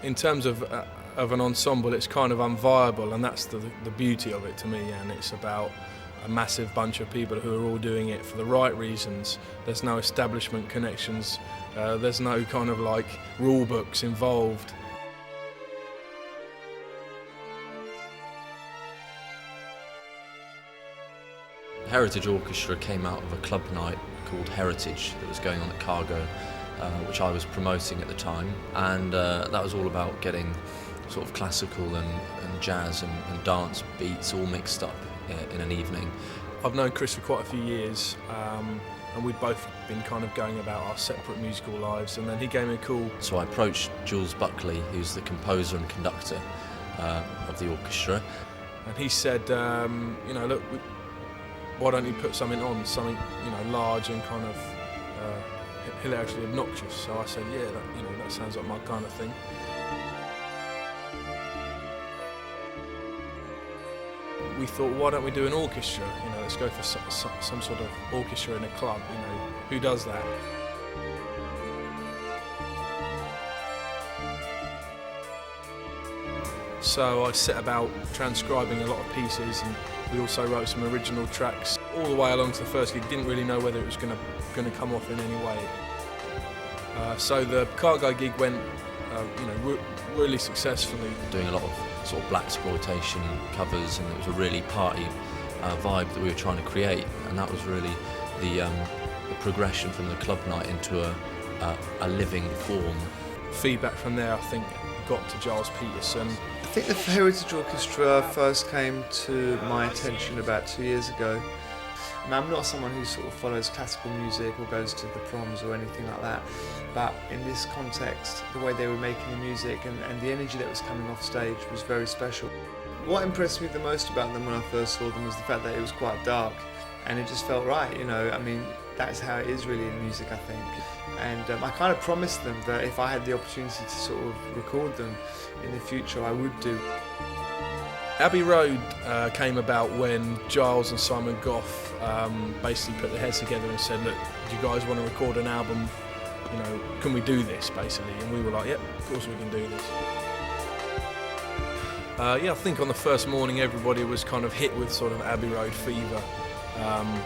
In terms of an ensemble, it's kind of unviable, and that's the beauty of it to me. And it's about a massive bunch of people who are all doing it for the right reasons. There's no establishment connections. There's no kind of like rule books involved. Heritage Orchestra came out of a club night called Heritage that was going on at Cargo, which I was promoting at the time, and that was all about getting sort of classical and jazz and dance beats all mixed up in an evening. I've known Chris for quite a few years, and we'd both been kind of going about our separate musical lives, and then he gave me a call. So I approached Jules Buckley, who's the composer and conductor of the orchestra, and he said, you know, look, why don't you put something on, something, you know, large and kind of hilariously obnoxious? So I said, yeah, that sounds like my kind of thing. We thought, why don't we do an orchestra? You know, let's go for some sort of orchestra in a club. You know, who does that? So I set about transcribing a lot of pieces, and we also wrote some original tracks. All the way along to the first gig, didn't really know whether it was going to come off in any way. So the Cargo gig went, you know, really successfully. Doing a lot of sort of blaxploitation covers, and it was a really party vibe that we were trying to create, and that was really the progression from the club night into a living form. Feedback from there, I think, got to Giles Peterson. I think the Heritage Orchestra first came to my attention about 2 years ago. I mean, I'm not someone who sort of follows classical music or goes to the proms or anything like that, but in this context, the way they were making the music and the energy that was coming off stage was very special. What impressed me the most about them when I first saw them was the fact that it was quite dark, and it just felt right, you know. I mean, that's how it is really in music, I think. And I kind of promised them that if I had the opportunity to sort of record them in the future, I would do. Abbey Road came about when Giles and Simon Goff basically put their heads together and said, look, do you guys want to record an album? You know, can we do this, basically? And we were like, yep, of course we can do this. Yeah, I think on the first morning everybody was kind of hit with sort of Abbey Road fever.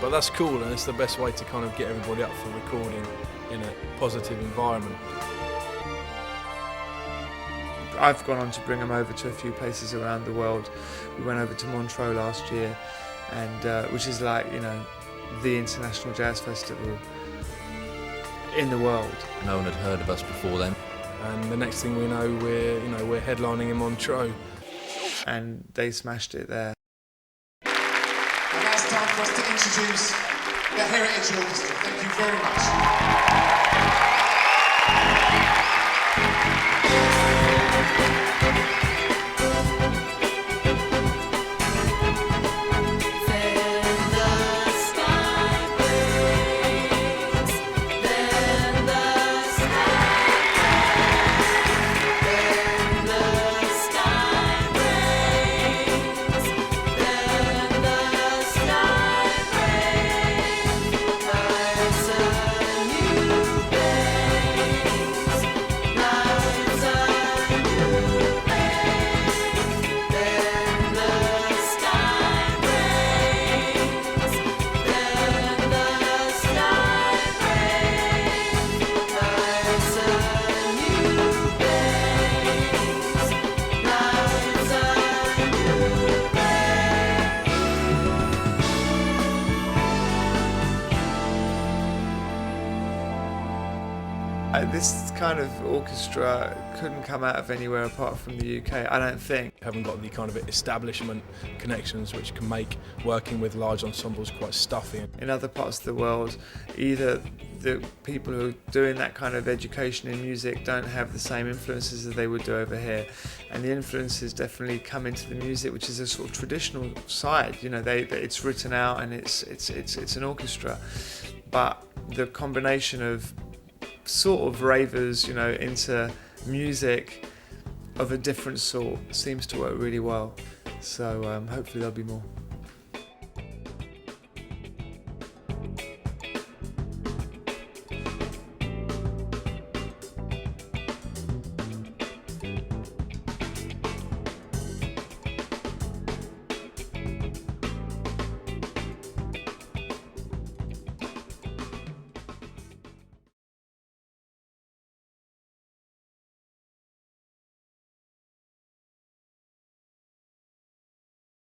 But that's cool, and it's the best way to kind of get everybody up for recording in a positive environment. I've gone on to bring them over to a few places around the world. We went over to Montreux last year, and which is like, you know, the international jazz festival in the world. No one had heard of us before then. And the next thing we know, we're headlining in Montreux. And they smashed it there. And now it's time for us to introduce the Heritage Orchestra. Thank you very much. This kind of orchestra couldn't come out of anywhere apart from the UK, I don't think. Haven't got the kind of establishment connections which can make working with large ensembles quite stuffy. In other parts of the world, either the people who are doing that kind of education in music don't have the same influences as they would do over here, and the influences definitely come into the music, which is a sort of traditional side. You know, it's written out and it's an orchestra, but the combination of sort of ravers, you know, into music of a different sort seems to work really well. So hopefully there'll be more.